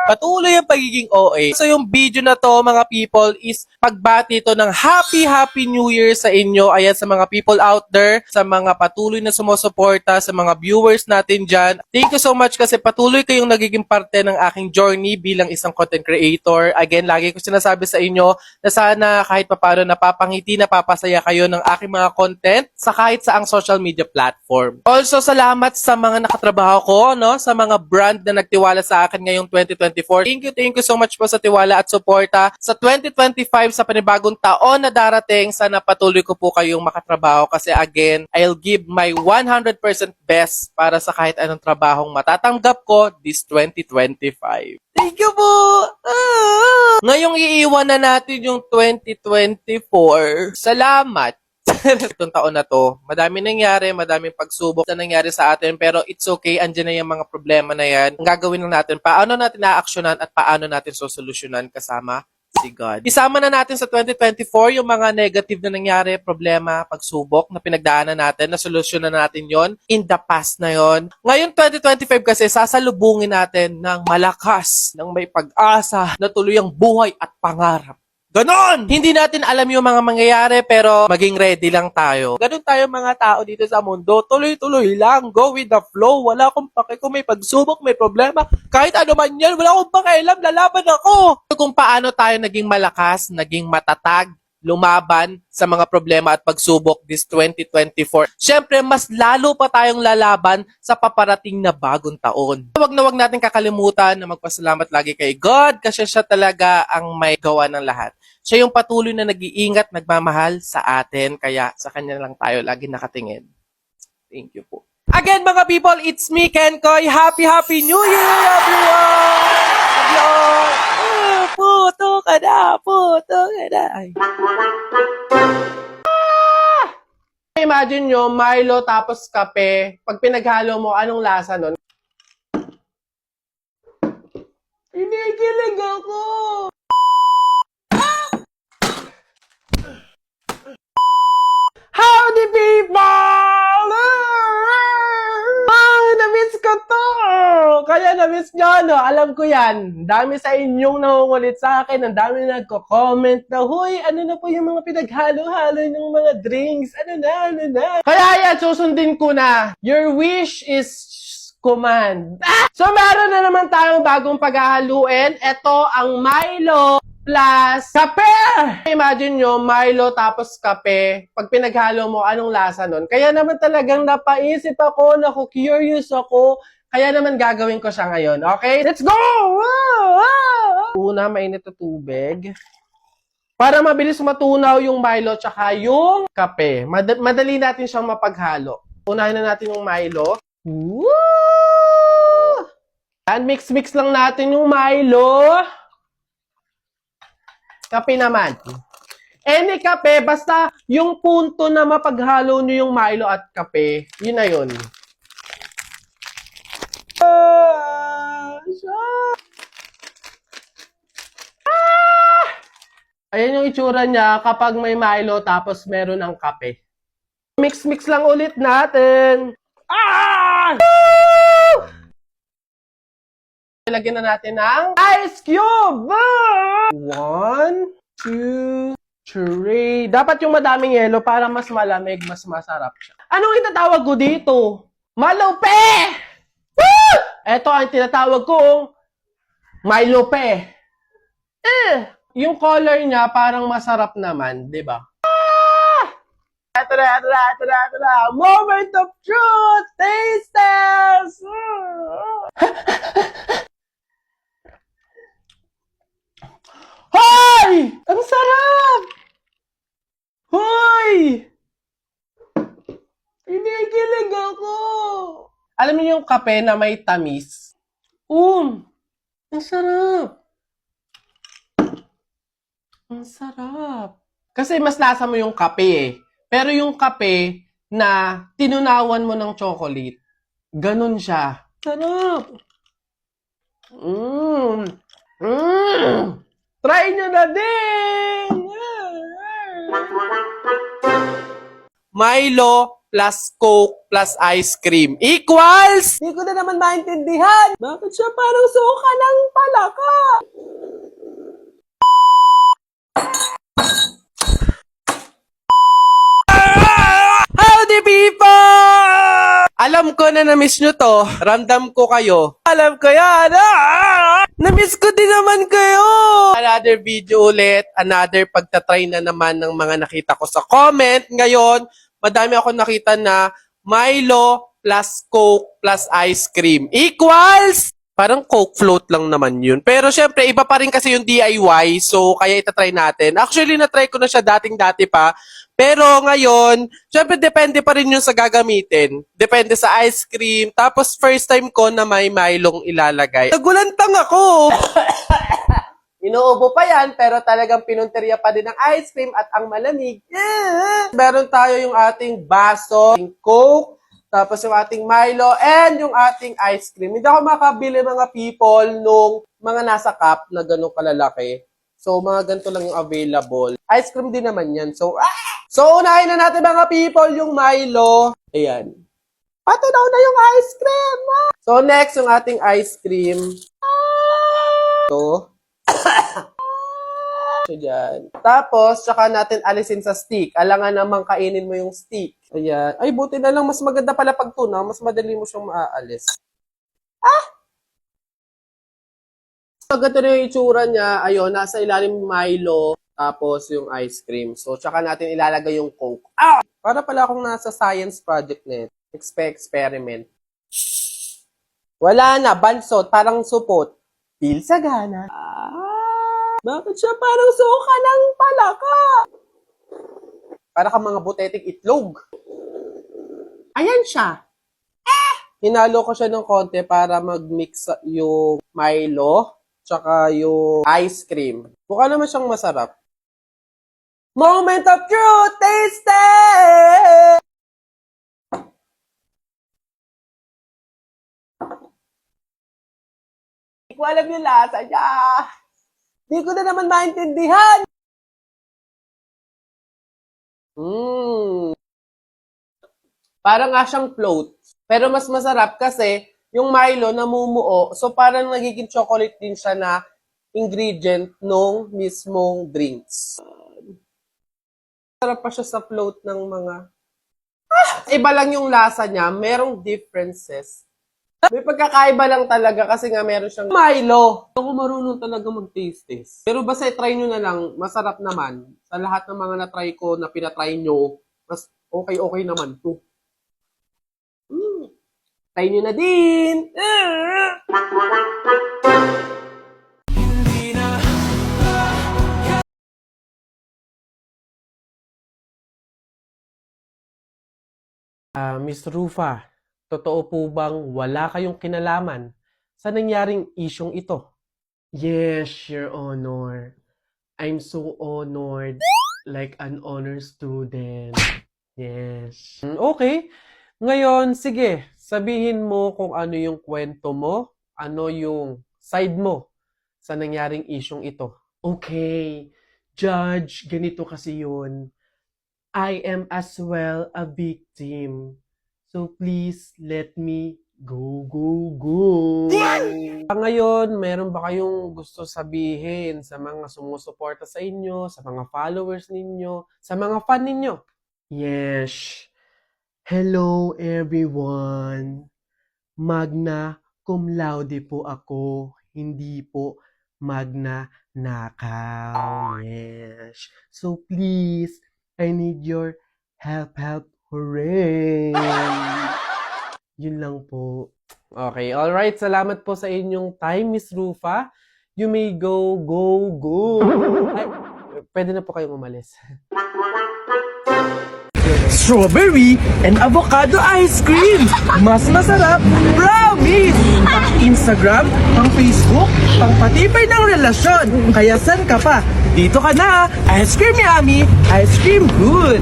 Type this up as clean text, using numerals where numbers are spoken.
Patuloy ang pagiging OA. So yung video na to mga people is pagbati to ng Happy New Year sa inyo. Ayan sa mga people out there, sa mga patuloy na sumusuporta, sa mga viewers natin dyan. Thank you so much kasi patuloy kayong nagiging parte ng aking journey bilang isang content creator. Again, lagi ko sinasabi sa inyo na sana kahit papano napapangiti, napapasaya kayo ng aking mga content sa kahit saang social media platform. Also, salamat sa mga nakatrabaho ko, no? Sa mga brand na nagtiwala sa akin ngayong 2024. Thank you so much po sa tiwala at suporta. Sa 2025, sa panibagong taon na darating, sana patuloy ko po kayong makatrabaho kasi again, I'll give my 100% best para sa kahit anong trabahong matatanggap ko this 2025. Thank you po! Ngayong iiwan na natin yung 2024. Salamat! Itong taon na to, madami nangyari, madaming pagsubok na nangyari sa atin, pero it's okay, andyan na yung mga problema na yan. Ang gagawin lang natin, paano natin na-actionan at paano natin sosolusyonan kasama si God. Isama na natin sa 2024 yung mga negative na nangyari, problema, pagsubok na pinagdaanan natin, na solusyonan natin yon in the past na yon. Ngayon 2025 kasi sasalubungin natin ng malakas, ng may pag-asa, na tuloy ang buhay at pangarap. Ganon! Hindi natin alam yung mga mangyayari pero maging ready lang tayo. Ganon tayo mga tao dito sa mundo. Tuloy-tuloy lang. Go with the flow. Wala akong pake kung may pagsubok, may problema. Kahit ano man yan, wala akong pakialam. Lalaban ako. Kung paano tayo naging malakas, naging matatag, lumaban sa mga problema at pagsubok this 2024. Siyempre, mas lalo pa tayong lalaban sa paparating na bagong taon. Huwag na huwag natin kakalimutan na magpasalamat lagi kay God kasi siya talaga ang may gawa ng lahat. Siya yung patuloy na nag-iingat, nagmamahal sa atin, kaya sa kanya lang tayo lagi nakatingin. Thank you po. Again mga people, it's me, Ken Koy. Happy New Year everyone! Puto ka na! Ay. Imagine nyo, Milo tapos kape. Pag pinaghalo mo, anong lasa nun? Kinikilig ako! Howdy people! Na-miss ko to! Kaya na-miss nyo, no? Alam ko yan. Dami sa inyong nangungulit sa akin. Ang dami nagko-comment na, huy, ano na po yung mga pinaghalo-halo ng mga drinks? Ano na? Kaya yan, susundin ko na. Your wish is command. So, meron na naman tayong bagong paghahaluin. Ito ang Milo plus kape! Imagine nyo, Milo tapos kape. Pag pinaghalo mo, anong lasa nun? Kaya naman talagang napaisip ako, curious ako. Kaya naman gagawin ko siya ngayon. Okay? Let's go! Una, mainit na tubig. Para mabilis matunaw yung Milo tsaka yung kape. Madali natin siyang mapaghalo. Unahin na natin yung Milo. Woo! And mix lang natin yung Milo. Kape naman. Any kape, basta yung punto na mapaghalo nyo yung Milo at kape, yun na yun. Ayan yung itsura niya kapag may Milo tapos meron ng kape. Mix lang ulit natin. Lagyan na natin ng ice cube! 1, 2, 3. Dapat yung madaming yelo para mas malamig, mas masarap siya. Anong itatawag ko dito? Malupe! Woo! Ito ang tinatawag kong Milope. Yung color niya parang masarap naman, di ba? Moment of truth! Taste test! Hoy! Ang sarap! Hoy! Kinikilig ako! Alam niyo yung kape na may tamis? Ang sarap! Ang sarap! Kasi mas lasa mo yung kape eh. Pero yung kape na tinunawan mo ng chocolate, ganun siya. Sarap! Try nyo na din! Milo plus Coke plus ice cream equals... Hindi ko na naman maintindihan. Bakit siya parang suka ng palaka? Howdy people! Alam ko na na-miss nyo to. Ramdam ko kayo. Alam ko yan. Na-miss ko din naman kayo. Another video ulit. Another pagtatry na naman ng mga nakita ko sa comment. Ngayon, madami ako nakita na Milo plus Coke plus ice cream equals... Parang Coke float lang naman yun. Pero syempre, iba pa rin kasi yung DIY. So, kaya itatry natin. Actually, natry ko na siya dating-dati pa. Pero ngayon, syempre, depende pa rin yung sa gagamitin. Depende sa ice cream. Tapos, first time ko na may Milong ilalagay. Nagulantang ako! Inuubo pa yan, pero talagang pinunteriya pa din ng ice cream at ang malamig. Meron tayo yung ating baso, yung Coke, tapos yung ating Milo, and yung ating ice cream. Hindi ako makabili mga people nung mga nasa cup na ganun kalalaki. So, mga ganito lang yung available. Ice cream din naman yan. So, unahin na natin mga people yung Milo. Ayan. Patunaw na yung ice cream! So, next yung ating ice cream. So, so dyan. Tapos, tsaka natin alisin sa stick. Alangan namang kainin mo yung stick. Ayan. Ay, buti na lang. Mas maganda pala pag tunaw. Mas madali mo siyang maaalis. So, ganito na yung itsura niya. Ayun, nasa ilalim yung Milo. Tapos, yung ice cream. So, tsaka natin ilalagay yung Coke. Para pala akong nasa science project net. Experiment. Wala na. Bansot. Parang supot. Feel sagana. Bakit siya parang suka ng palaka? Para ka mga buteting itlog. Ayan siya. Hinalo ko siya ng konti para mag-mix yung Milo tsaka yung ice cream. Mukha naman siyang masarap. Moment of truth! Taste it! Hindi ko alam yung lasa niya. Di ko na naman maintindihan. Parang nga siyang float. Pero mas masarap kasi yung Milo namumuo. So parang nagiging chocolate din siya na ingredient nung mismong drinks. Sarap pa siya sa float ng mga... Iba lang yung lasa niya. Merong differences. May pagkakaiba lang talaga kasi nga meron siyang Milo. Ako marunong talaga mag-taste. Pero basta try nyo na lang, masarap naman. Sa lahat ng mga na-try ko, na pinatry nyo, mas okay naman to. Try nyo na din! Miss Rufa, totoo po bang wala kayong kinalaman sa nangyaring isyong ito? Yes, Your Honor. I'm so honored, like an honor student. Yes. Okay. Ngayon, sige, sabihin mo kung ano yung kwento mo, ano yung side mo sa nangyaring isyong ito. Okay, Judge, ganito kasi yun. I am as well a victim. So please let me go. Ngayon, meron ba kayong gusto sabihin sa mga sumusuporta sa inyo, sa mga followers ninyo, sa mga fan ninyo? Yes. Hello everyone. Magna cum laude po ako. Hindi po magna nakaw. Yes. So please, I need your help. Hooray! Yun lang po. Okay, alright. Salamat po sa inyong time, Miss Rufa. You may go. Ay, pwede na po kayong umalis. Strawberry and avocado ice cream. Mas masarap, promise! Pang Instagram, pang Facebook, pang patibay ng relasyon. Kaya saan ka pa? Dito ka na! Ice cream yummy, ice cream good!